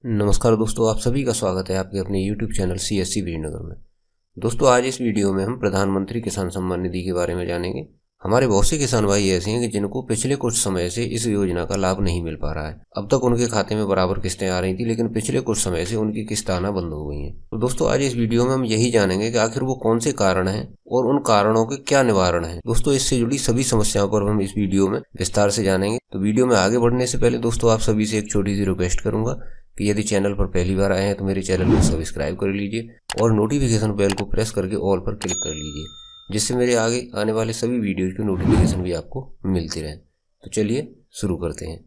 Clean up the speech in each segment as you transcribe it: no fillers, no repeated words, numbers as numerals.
नमस्कार दोस्तों, आप सभी का स्वागत है आपके अपने YouTube चैनल CSC वीरनगर में। दोस्तों, आज इस वीडियो में हम प्रधानमंत्री किसान सम्मान निधि के बारे में जानेंगे। हमारे बहुत से किसान भाई ऐसे हैं कि जिनको पिछले कुछ समय से इस योजना का लाभ नहीं मिल पा रहा है। अब तक उनके खाते में बराबर किस्तें आ रही थी, लेकिन पिछले कुछ समय से उनकी किस्तें आना बंद हो गई हैं। तो दोस्तों, आज इस वीडियो में हम यही जानेंगे कि आखिर वो कौन से कारण हैं और उन कारणों के क्या निवारण है। दोस्तों, इससे जुड़ी सभी समस्याओं पर हम इस वीडियो में विस्तार से जानेंगे। तो वीडियो में आगे बढ़ने से पहले दोस्तों, आप सभी से एक छोटी सी रिक्वेस्ट करूंगा कि यदि चैनल पर पहली बार आए हैं तो मेरे चैनल को सब्सक्राइब कर लीजिए और नोटिफिकेशन बेल को प्रेस करके ऑल पर क्लिक कर लीजिए, जिससे मेरे आगे आने वाले सभी वीडियोज की नोटिफिकेशन भी आपको मिलती रहे। तो चलिए शुरू करते हैं।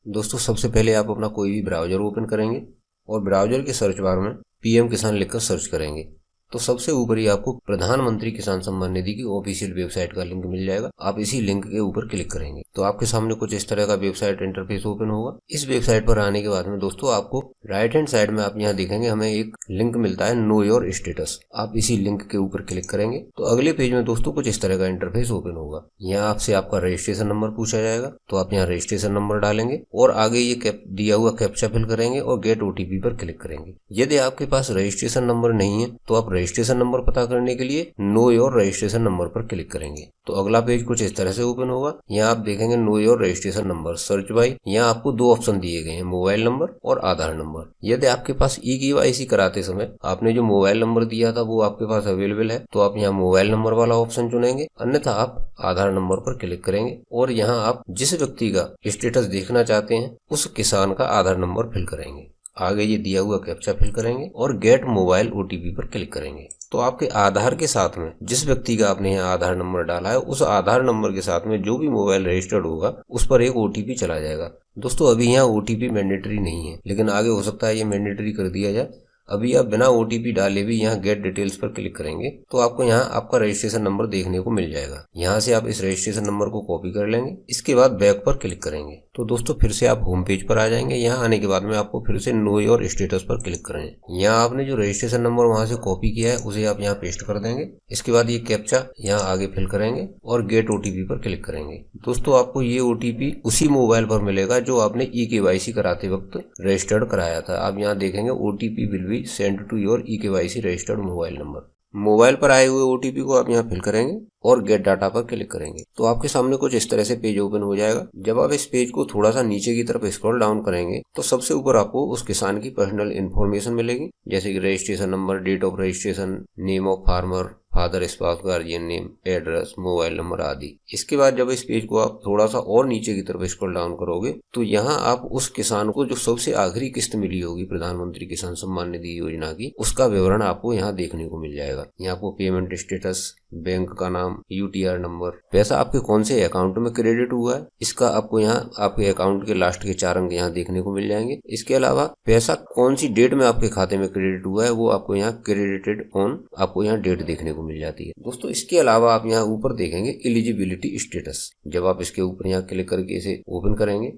दोस्तों, सबसे पहले आप अपना कोई भी ब्राउजर ओपन करेंगे और ब्राउजर के सर्च बार में PM किसान लिखकर सर्च करेंगे तो सबसे ऊपर ही आपको प्रधानमंत्री किसान सम्मान निधि की ऑफिशियल वेबसाइट का लिंक मिल जाएगा। आप इसी लिंक के ऊपर क्लिक करेंगे तो आपके सामने कुछ इस तरह का वेबसाइट इंटरफेस ओपन होगा। इस वेबसाइट पर आने के बाद में दोस्तों, आपको राइट हैंड साइड में आप यहाँ देखेंगे हमें एक लिंक मिलता है नो योर स्टेटस। आप इसी लिंक के ऊपर क्लिक करेंगे तो अगले पेज में दोस्तों कुछ इस तरह का इंटरफेस ओपन होगा। यहाँ आपसे आपका रजिस्ट्रेशन नंबर पूछा जाएगा तो आप यहाँ रजिस्ट्रेशन नंबर डालेंगे और आगे ये दिया हुआ कैप्चा फिल करेंगे और गेट OTP पर क्लिक करेंगे। यदि आपके पास रजिस्ट्रेशन नंबर नहीं है तो आप रजिस्ट्रेशन नंबर पता करने के लिए नो योर रजिस्ट्रेशन नंबर पर क्लिक करेंगे तो अगला पेज कुछ इस तरह से ओपन होगा। यहाँ आप देखेंगे know your registration number search by. यहाँ आपको दो ऑप्शन दिए गए हैं, मोबाइल नंबर और आधार नंबर। यदि आपके पास eKYC कराते समय आपने जो मोबाइल नंबर दिया था वो आपके पास अवेलेबल है तो आप यहाँ मोबाइल नंबर वाला ऑप्शन चुनेंगे, अन्यथा आप आधार नंबर पर क्लिक करेंगे और यहाँ आप जिस व्यक्ति का स्टेटस देखना चाहते हैं उस किसान का आधार नंबर फिल करेंगे। आगे ये दिया हुआ कैप्चा फिल करेंगे और गेट मोबाइल OTP पर क्लिक करेंगे तो आपके आधार के साथ में जिस व्यक्ति का आपने यहाँ आधार नंबर डाला है उस आधार नंबर के साथ में जो भी मोबाइल रजिस्टर्ड होगा उस पर एक OTP चला जाएगा। दोस्तों, अभी यहाँ OTP मैंडेटरी नहीं है, लेकिन आगे हो सकता है ये मैंडेटरी कर दिया जाए। अभी आप बिना OTP डाले भी यहाँ गेट डिटेल्स पर क्लिक करेंगे तो आपको यहाँ आपका रजिस्ट्रेशन नंबर देखने को मिल जाएगा। यहाँ से आप इस रजिस्ट्रेशन नंबर को कॉपी कर लेंगे। इसके बाद बैक पर क्लिक करेंगे तो दोस्तों फिर से आप होम पेज पर आ जाएंगे। यहाँ आने के बाद में आपको फिर से नो योर स्टेटस पर क्लिक करें। यहाँ आपने जो रजिस्ट्रेशन नंबर वहाँ से कॉपी किया है उसे आप यहाँ पेस्ट कर देंगे। इसके बाद ये कैप्चा यहाँ आगे फिल करेंगे और गेट OTP पर क्लिक करेंगे। दोस्तों, आपको ये OTP उसी मोबाइल पर मिलेगा जो आपने eKYC कराते वक्त रजिस्टर्ड कराया था। आप यहाँ देखेंगे OTP will be send to your eKYC registered mobile number. Mobile पर आए हुए OTP को आप यहाँ फिल करेंगे और गेट डाटा पर क्लिक करेंगे तो आपके सामने कुछ इस तरह से पेज ओपन हो जाएगा। जब आप इस पेज को थोड़ा सा नीचे की तरफ स्क्रॉल डाउन करेंगे तो सबसे ऊपर आपको उस किसान की पर्सनल इन्फॉर्मेशन मिलेगी, जैसे कि registration number, date of registration, name of farmer, father, spouse, guardian name, address, mobile number आदि। इसके बाद जब इस पेज को आप थोड़ा सा और नीचे की तरफ स्क्रॉल डाउन करोगे तो यहाँ आप उस किसान को जो सबसे आखिरी किस्त मिली होगी प्रधानमंत्री किसान सम्मान निधि योजना की, उसका विवरण आपको यहाँ देखने को मिल जाएगा। यहाँ आपको पेमेंट स्टेटस, बैंक का नाम, UTR नंबर, पैसा आपके कौन से अकाउंट में क्रेडिट हुआ है इसका आपको यहाँ आपके अकाउंट के लास्ट के 4 अंक यहाँ देखने को मिल जाएंगे। इसके अलावा पैसा कौन सी डेट में आपके खाते में क्रेडिट हुआ है वो आपको यहाँ क्रेडिटेड ऑन आपको यहाँ डेट देखने को मिल जाती है। दोस्तों, इसके अलावा आप यहाँ ऊपर देखेंगे एलिजिबिलिटी स्टेटस। जब आप इसके ऊपर यहाँ क्लिक करके इसे ओपन करेंगे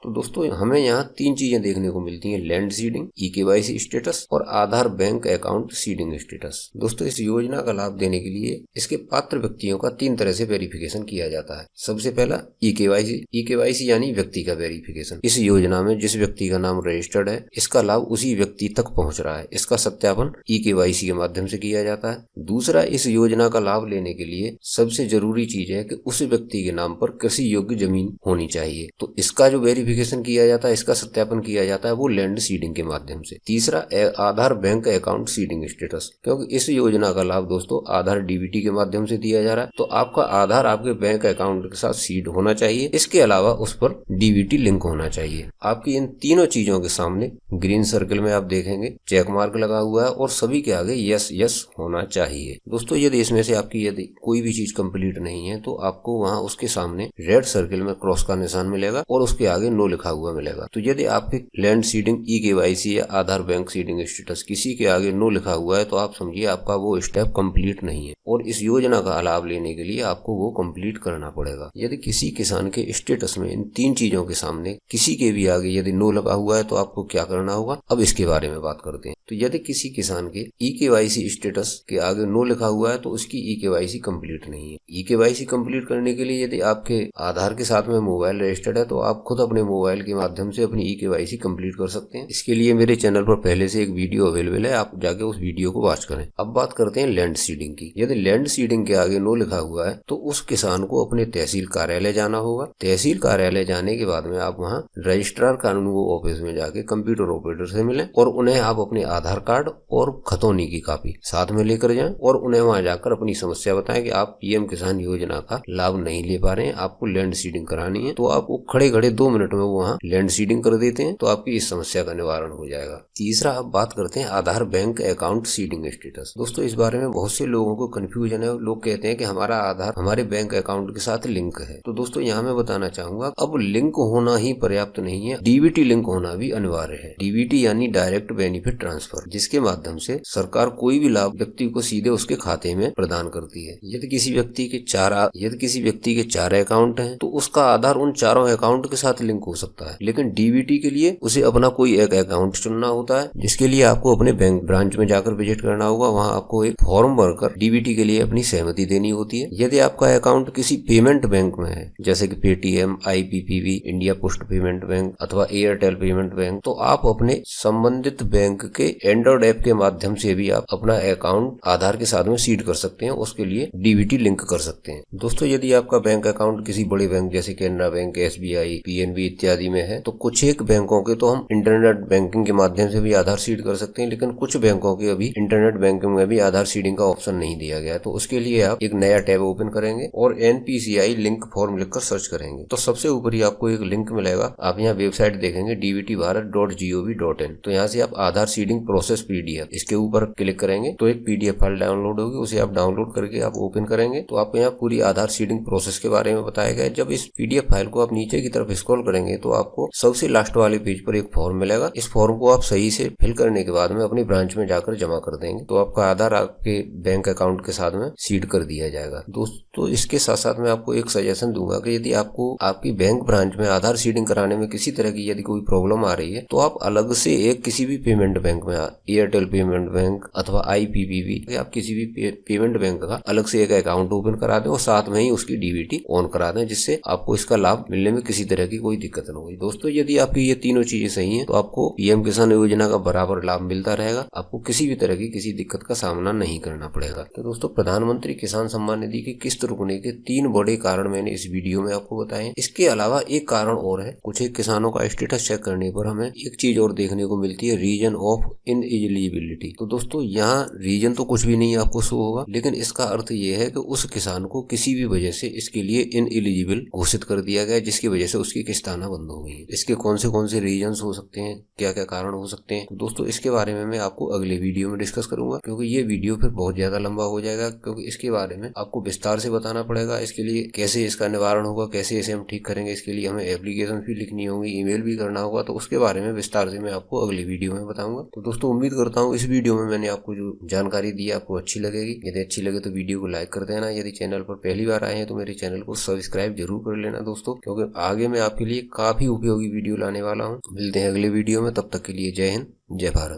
तो दोस्तों हमें यहाँ 3 चीजें देखने को मिलती हैं, लैंड सीडिंग, eKYC स्टेटस और आधार बैंक अकाउंट सीडिंग स्टेटस। दोस्तों, इस योजना का लाभ देने के लिए इसके पात्र व्यक्तियों का 3 तरह से वेरिफिकेशन किया जाता है। सबसे पहला eKYC यानी व्यक्ति का वेरिफिकेशन। इस योजना में जिस व्यक्ति का नाम रजिस्टर्ड है इसका लाभ उसी व्यक्ति तक पहुँच रहा है, इसका सत्यापन eKYC के माध्यम से किया जाता है। दूसरा, इस योजना का लाभ लेने के लिए सबसे जरूरी चीज है कि उस व्यक्ति के नाम पर कृषि योग्य जमीन होनी चाहिए, तो इसका जो वेरिफिकेशन किया जाता है, इसका सत्यापन किया जाता है वो लैंड सीडिंग के माध्यम से। तीसरा, आधार बैंक अकाउंट सीडिंग स्टेटस, क्योंकि इस योजना का लाभ दोस्तों आधार DBT के माध्यम से दिया जा रहा है तो आपका आधार आपके बैंक अकाउंट के साथ सीड होना चाहिए। इसके अलावा उस पर DBT लिंक होना चाहिए। आपकी इन तीनों चीजों के सामने ग्रीन सर्कल में आप देखेंगे चेक मार्क लगा हुआ है और सभी के आगे यस यस होना चाहिए। दोस्तों, यदि इसमें से आपकी यदि कोई भी चीज कंप्लीट नहीं है तो आपको वहाँ उसके सामने रेड सर्कल में क्रॉस का निशान मिलेगा और उसके आगे नो लिखा हुआ मिलेगा। तो यदि आपके लैंड सीडिंग, eKYC या आधार बैंक सीडिंग स्टेटस किसी के आगे नो लिखा हुआ है तो आप समझिए आपका वो स्टेप कंप्लीट नहीं है और इस योजना का लाभ लेने के लिए आपको वो कंप्लीट करना पड़ेगा। यदि किसी किसान के स्टेटस में इन 3 चीजों के सामने किसी के भी आगे यदि नो लगा हुआ है तो आपको क्या करना होगा, अब इसके बारे में बात करते हैं। तो यदि किसी किसान के ई-केवाईसी स्टेटस के आगे नो लिखा हुआ है तो उसकी ई-केवाईसी कंप्लीट नहीं है। ई-केवाईसी कंप्लीट करने के लिए यदि आपके आधार के साथ में मोबाइल रजिस्टर्ड है तो आप खुद अपने मोबाइल के माध्यम से अपनी ई-केवाईसी कंप्लीट कर सकते हैं। इसके लिए मेरे चैनल पर पहले से एक वीडियो अवेलेबल है, आप जाके उस वीडियो को वॉच करें। अब बात करते हैं लैंड सीडिंग की। यदि लैंड सीडिंग के आगे नो लिखा हुआ है तो उस किसान को अपने तहसील कार्यालय जाना होगा। तहसील कार्यालय जाने के बाद में आप वहाँ रजिस्ट्रार कानूनगो ऑफिस में जाके कंप्यूटर ऑपरेटर से मिलें और उन्हें आप अपने आधार कार्ड और खतौनी की कॉपी साथ में लेकर जाएं और उन्हें वहां जाकर अपनी समस्या बताएं कि आप पीएम किसान योजना का लाभ नहीं ले पा रहे हैं, आपको लैंड सीडिंग करानी है। तो आपको खड़े खड़े 2 मिनट में वहाँ लैंड सीडिंग कर देते हैं, तो आपकी इस समस्या का निवारण हो जाएगा। तीसरा अब बात करते हैं आधार बैंक अकाउंट सीडिंग स्टेटस। दोस्तों इस बारे में बहुत से लोगों को कंफ्यूजन है। लोग कहते हैं कि हमारा आधार हमारे बैंक अकाउंट के साथ लिंक है। तो दोस्तों यहाँ मैं बताना चाहूंगा, अब लिंक होना ही पर्याप्त नहीं है, डीबीटी लिंक होना भी अनिवार्य है। डीबीटी यानी डायरेक्ट बेनिफिट ट्रांसफर, जिसके माध्यम से सरकार कोई भी लाभ व्यक्ति को सीधे उसके खाते में प्रदान करती है। यदि किसी व्यक्ति के 4 अकाउंट हैं तो उसका आधार उन चारों अकाउंट के साथ लिंक हो सकता है, लेकिन डीबीटी के लिए उसे अपना कोई एक अकाउंट चुनना होता है, जिसके लिए आपको अपने बैंक ब्रांच में जाकर विजिट करना होगा। वहां आपको एक फॉर्म भरकर डीबीटी के लिए अपनी सहमति देनी होती है। यदि आपका अकाउंट किसी पेमेंट बैंक में है, जैसे कि Paytm, IPPB, India post payment bank अथवा एयरटेल पेमेंट बैंक, तो आप अपने संबंधित बैंक के एंड्रॉइड ऐप के माध्यम से भी आप अपना अकाउंट आधार के साथ में सीड कर सकते हैं, उसके लिए डीबीटी लिंक कर सकते हैं। दोस्तों यदि आपका बैंक अकाउंट किसी बड़े बैंक जैसे कैनरा बैंक, एसबीआई, पीएनबी इत्यादि में है, तो कुछ एक बैंकों के तो हम इंटरनेट बैंकिंग के माध्यम से भी आधार सीड कर सकते हैं, लेकिन कुछ बैंकों के अभी इंटरनेट बैंकिंग में भी आधार सीडिंग का ऑप्शन नहीं दिया गया है। तो उसके लिए आप एक नया टैब ओपन करेंगे और एनपीसीआई लिंक फॉर्म लिखकर सर्च करेंगे तो सबसे ऊपर ही आपको एक लिंक मिलेगा। आप यहाँ वेबसाइट देखेंगे dbtbharat.gov.in, तो यहाँ से आप आधार सीडिंग प्रोसेस पीडीएफ, इसके ऊपर क्लिक करेंगे तो एक पीडीएफ फाइल डाउनलोड होगी, उसे आप डाउनलोड करके आप ओपन करेंगे तो आपको यहाँ पूरी आधार सीडिंग प्रोसेस के बारे में बताया गया है। जब इस पीडीएफ फाइल को आप नीचे की तरफ स्क्रॉल करेंगे तो आपको सबसे लास्ट वाले पेज पर एक फॉर्म मिलेगा। इस फॉर्म को आप सही से फिल करने के बाद में अपनी ब्रांच में जाकर जमा कर देंगे तो आपका आधार आपके बैंक अकाउंट के साथ में सीड कर दिया जाएगा। दोस्तों इसके साथ साथ मैं आपको एक सजेशन दूंगा कि यदि आपको आपकी बैंक ब्रांच में आधार सीडिंग कराने में किसी तरह की यदि कोई प्रॉब्लम आ रही है तो आप अलग से एक किसी भी पेमेंट बैंक में, एयरटेल पेमेंट बैंक अथवा आईपीपीबी, आप किसी भी पेमेंट बैंक का अलग से एक अकाउंट ओपन करा दें और साथ में ही उसकी डीबीटी ऑन करा दें, जिससे आपको इसका लाभ मिलने में किसी तरह की कोई दिक्कत न होगी। दोस्तों यदि आपकी ये तीनों चीजें सही हैं तो आपको पीएम किसान योजना का बराबर लाभ मिलता रहेगा, आपको किसी भी तरह की किसी दिक्कत का सामना नहीं करना पड़ेगा। तो दोस्तों प्रधानमंत्री किसान सम्मान निधि की किस्त रुकने के 3 बड़े कारण मैंने इस वीडियो में आपको बताए। इसके अलावा एक कारण और है, कुछ एक किसानों का स्टेटस चेक करने पर हमें एक चीज और देखने को मिलती है, रीजन ऑफ इनएलिजिबिलिटी। तो दोस्तों यहाँ रीजन तो कुछ भी नहीं आपको शो होगा, लेकिन इसका अर्थ ये है कि उस किसान को किसी भी वजह से इसके लिए इनएलिजिबल घोषित कर दिया गया, जिसकी वजह से उसकी किस्त आना बंद हो गई है। इसके कौन से रीजन हो सकते हैं, क्या क्या कारण हो सकते हैं, तो दोस्तों इसके बारे में मैं आपको अगले वीडियो में डिस्कस करूंगा, क्योंकि ये वीडियो फिर बहुत ज्यादा लंबा हो जाएगा, क्योंकि इसके बारे में आपको विस्तार से बताना पड़ेगा। इसके लिए कैसे इसका निवारण होगा, कैसे इसे हम ठीक करेंगे, इसके लिए हमें एप्लीकेशन भी लिखनी होगी, ईमेल भी करना होगा, तो उसके बारे में विस्तार से मैं आपको अगली वीडियो में बताऊंगा। तो दोस्तों उम्मीद करता हूँ इस वीडियो में मैंने आपको जो जानकारी दी आपको अच्छी लगेगी। यदि अच्छी लगे तो वीडियो को लाइक कर देना। यदि चैनल पर पहली बार आए हैं तो मेरे चैनल को सब्सक्राइब जरूर कर लेना दोस्तों, क्योंकि आगे मैं आपके लिए काफी उपयोगी वीडियो लाने वाला हूँ। मिलते हैं अगले वीडियो में, तब तक के लिए जय हिंद, जय भारत।